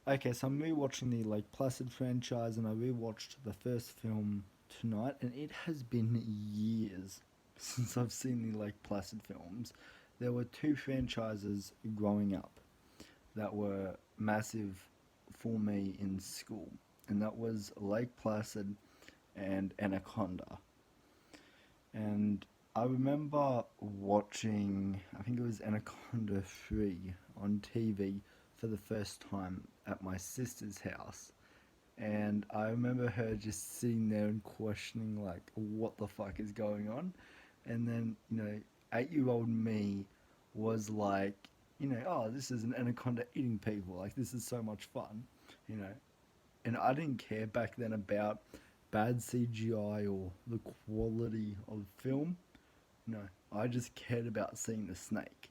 Okay, so I'm rewatching the like Placid franchise, and I rewatched the first film tonight, and it has been years since I've seen the like Placid films. There were two franchises growing up that were massive for me in school, and that was Lake Placid and Anaconda. And I remember watching, I think it was Anaconda 3 on TV for the first time at my sister's house. And I remember her just sitting there and questioning, like, what the fuck is going on? And then, 8-year-old me was like, oh, this is an anaconda eating people. Like, this is so much fun, you know. And I didn't care back then about bad CGI or the quality of film. No, I just cared about seeing the snake.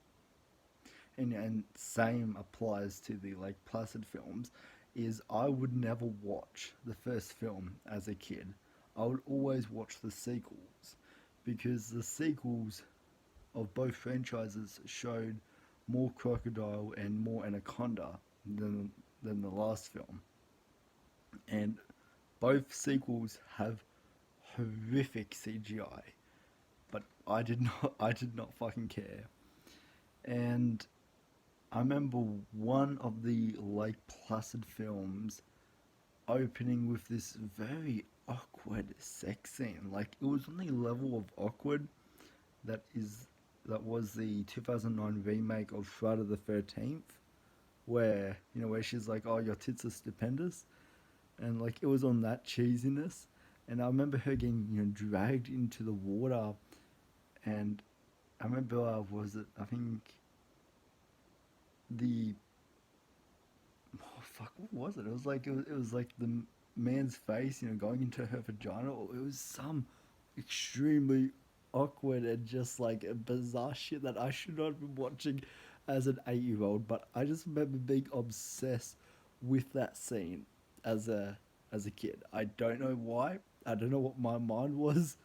And same applies to the like Placid films. Is I would never watch the first film as a kid. I would always watch the sequels because the sequels of both franchises showed more crocodile and more anaconda than the last film. And both sequels have horrific CGI, but I did not fucking care. And I remember one of the Lake Placid films opening with this very awkward sex scene. Like it was on the level of awkward that is that was the 2009 remake of Friday the 13th, where where she's like, "Oh, your tits are stupendous," and like it was on that cheesiness. And I remember her getting dragged into the water, and I remember was it I think the oh fuck, what was it? It was like the man's face, going into her vagina. It was some extremely awkward and just like a bizarre shit that I should not have been watching as an 8-year-old. But I just remember being obsessed with that scene as a kid. I don't know why. I don't know what my mind was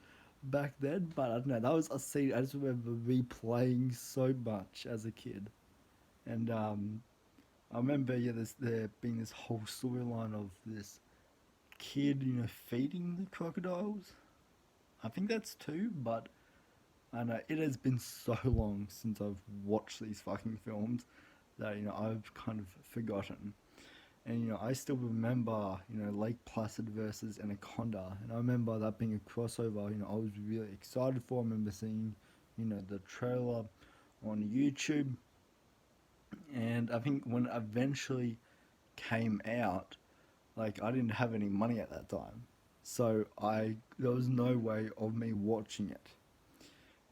back then, but I don't know. That was a scene I just remember replaying so much as a kid. And I remember, yeah, there being this whole storyline of this kid, feeding the crocodiles. I think that's two, but I know it has been so long since I've watched these fucking films that I've kind of forgotten. And I still remember Lake Placid versus Anaconda, and I remember that being a crossover. I was really excited for. I remember seeing the trailer on YouTube, and I think when it eventually came out, like I didn't have any money at that time, so I there was no way of me watching it.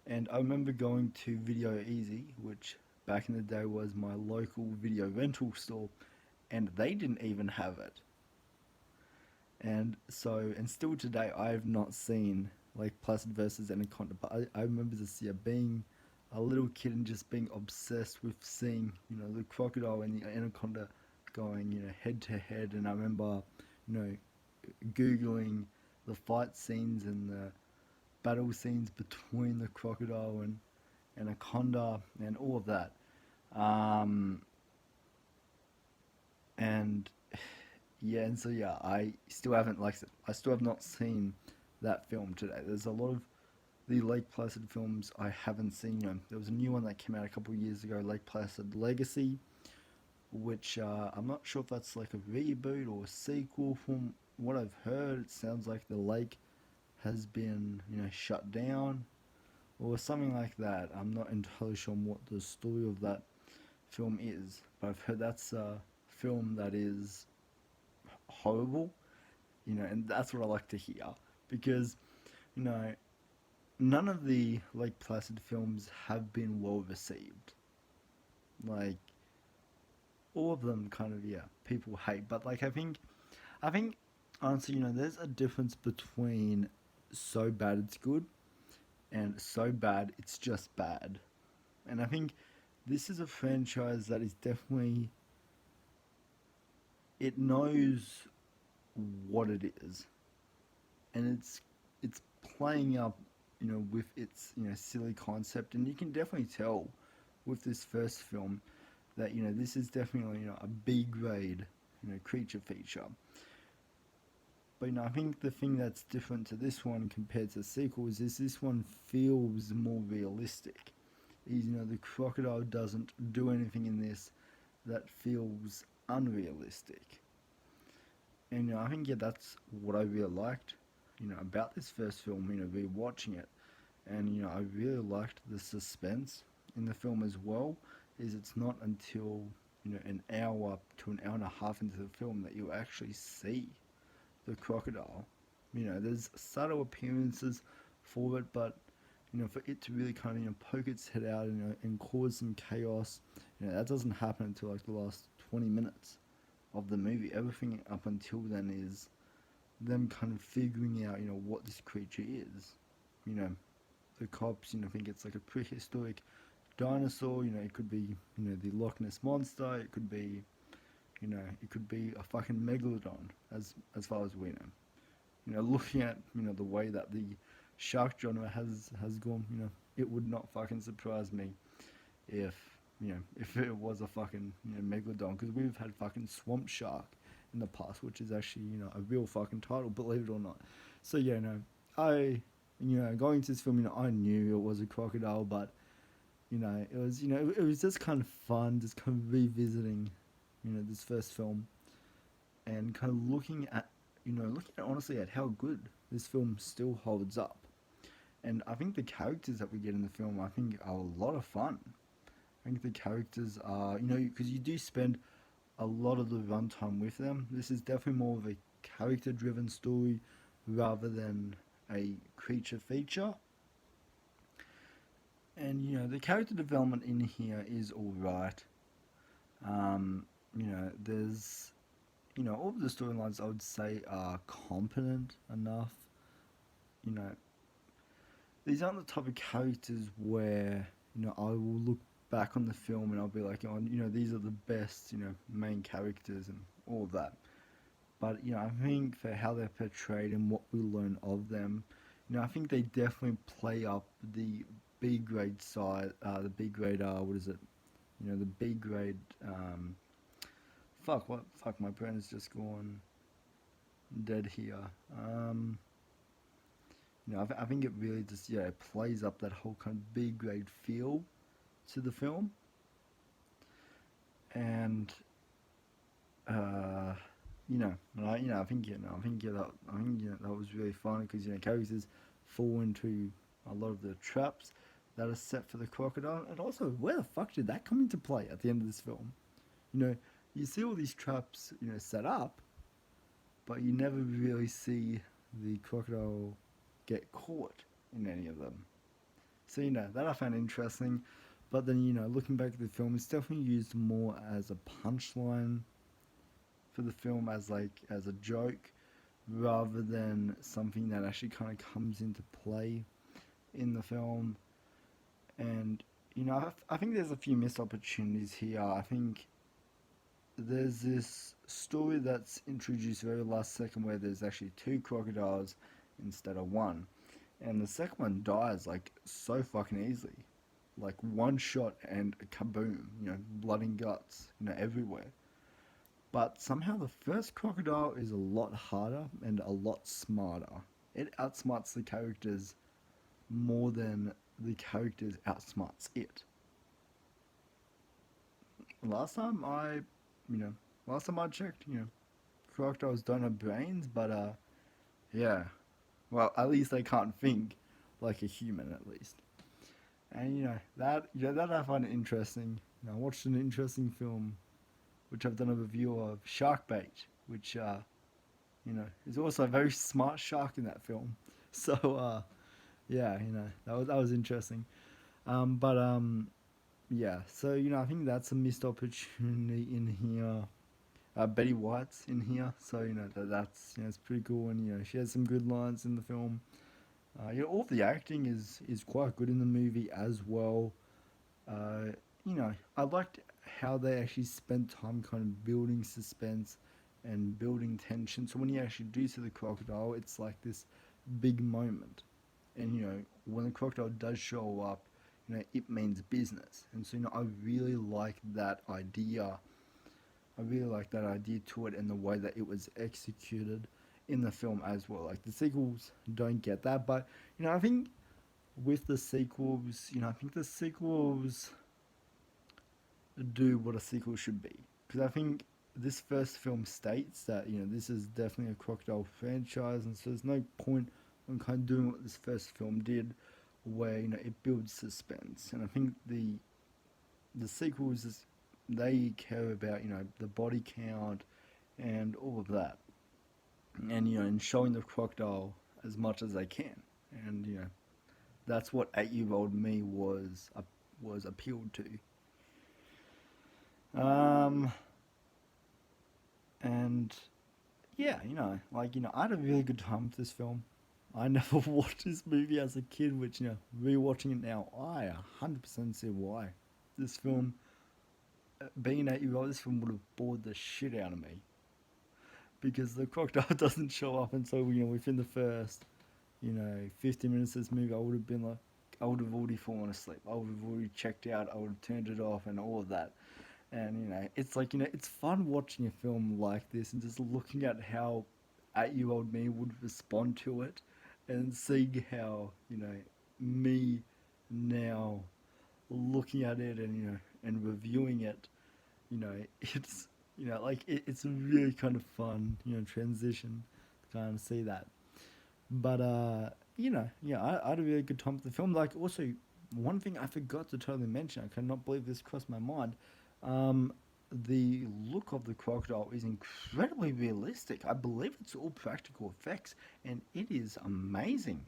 And I remember going to Video Easy, which back in the day was my local video rental store, and they didn't even have it. And so, and still today, I have not seen like Placid versus Anaconda. But I remember this, yeah, being a little kid and just being obsessed with seeing, the crocodile and the anaconda going, head to head. And I remember, you know, googling the fight scenes and the battle scenes between the crocodile and anaconda and all of that. Um, and yeah, and so yeah, I still haven't like I still have not seen that film today. There's a lot of the Lake Placid films I haven't seen. There was a new one that came out a couple of years ago, Lake Placid Legacy, which I'm not sure if that's like a reboot or a sequel. From what I've heard, it sounds like the lake has been shut down or something like that. I'm not entirely sure on what the story of that film is, but I've heard that's a film that is horrible, and that's what I like to hear because you know none of the Lake Placid films have been well received. Like all of them, kind of yeah, people hate. But like I think honestly, there's a difference between so bad it's good and so bad it's just bad. And I think this is a franchise that is definitely it knows what it is, and it's playing up, with its silly concept, and you can definitely tell with this first film that this is definitely a B grade creature feature. But I think the thing that's different to this one compared to the sequels is this one feels more realistic. The crocodile doesn't do anything in this that feels unrealistic. And I think that's what I really liked, about this first film. Rewatching it, and I really liked the suspense in the film as well. Is it's not until an hour to an hour and a half into the film that you actually see the crocodile. There's subtle appearances for it, but for it to really kind of poke its head out and cause some chaos, that doesn't happen until like the last 20 minutes of the movie. Everything up until then is them kind of figuring out what this creature is. The cops think it's like a prehistoric dinosaur. It could be the Loch Ness monster. It could be a fucking megalodon, as far as we know. Looking at the way that the shark genre has gone, it would not fucking surprise me if if it was a fucking megalodon, because we've had fucking swamp shark in the past, which is actually a real fucking title, believe it or not. So I going to this film, I knew it was a crocodile, but it was just kind of fun, just kind of revisiting this first film, and kind of looking at honestly at how good this film still holds up. And I think the characters that we get in the film, I think, are a lot of fun. I think the characters are, because you do spend a lot of the runtime with them. This is definitely more of a character-driven story rather than a creature feature. And the character development in here is all right. There's all of the storylines I would say are competent enough. These aren't the type of characters where I will look back on the film and I'll be like, these are the best main characters and all of that. But I think for how they're portrayed and what we learn of them, I think they definitely play up the B grade side, the B grade what is it? The B grade fuck my brain is just gone dead here. I think it really just it plays up that whole kind of B grade feel to the film, and I think that was really fun because characters fall into a lot of the traps that are set for the crocodile, and also where the fuck did that come into play at the end of this film? You see all these traps set up, but you never really see the crocodile get caught in any of them. So that I found interesting. But then looking back at the film, it's definitely used more as a punchline for the film, as a joke, rather than something that actually kind of comes into play in the film. And I think there's a few missed opportunities here. I think there's this story that's introduced very last second where there's actually two crocodiles instead of one, and the second one dies like so fucking easily, like one shot and a kaboom, blood and guts, everywhere. But somehow the first crocodile is a lot harder and a lot smarter. It outsmarts the characters more than the characters outsmarts it. Last time I checked, crocodiles don't have brains, but yeah, well, at least they can't think like a human, at least. And that I find interesting. I watched an interesting film, which I've done a review of, Shark Bait, which is also a very smart shark in that film. So yeah, that was interesting. But yeah, so I think that's a missed opportunity in here. Betty White's in here, so that's it's pretty cool, and she has some good lines in the film. All the acting is quite good in the movie as well. I liked how they actually spent time kind of building suspense and building tension. So when you actually do see the crocodile, it's like this big moment, and when the crocodile does show up, it means business. And so I really like that idea I really like that idea to it and the way that it was executed in the film as well. Like the sequels don't get that, but I think with the sequels, I think the sequels do what a sequel should be. Because I think this first film states that this is definitely a crocodile franchise, and so there's no point on kind of doing what this first film did, where it builds suspense. And I think the sequels they care about the body count and all of that, and and showing the crocodile as much as they can, and that's what 8-year old me was appealed to. Um, and yeah, I had a really good time with this film. I never watched this movie as a kid, which rewatching it now, I 100% see why. This film, being an 8-year old, this film would have bored the shit out of me because the crocodile doesn't show up until within the first 50 minutes of this movie. I would have been like, I would have already fallen asleep. I would have already checked out. I would have turned it off and all of that. And it's like it's fun watching a film like this and just looking at how 8-year old me would respond to it, and seeing how me now looking at it and and reviewing it. It's like it's a really kind of fun transition to kind of see that. But yeah, I had a really good time with the film. Like, also, one thing I forgot to totally mention, I cannot believe this crossed my mind. Um, the look of the crocodile is incredibly realistic. I believe it's all practical effects, and it is amazing.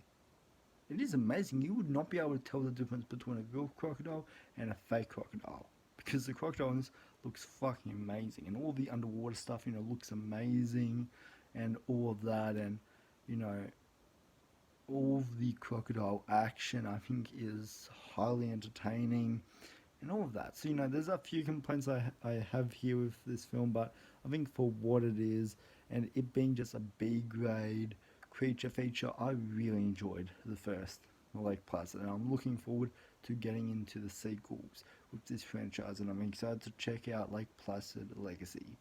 It is amazing. You would not be able to tell the difference between a real crocodile and a fake crocodile, because the crocodile in this looks fucking amazing, and all the underwater stuff, looks amazing, and all of that, and you know, all of the crocodile action I think is highly entertaining and all of that. So there's a few complaints I have here with this film, but I think for what it is and it being just a B grade creature feature, I really enjoyed the first Lake Placid, and I'm looking forward to getting into the sequels with this franchise, and I'm excited to check out Lake Placid Legacy.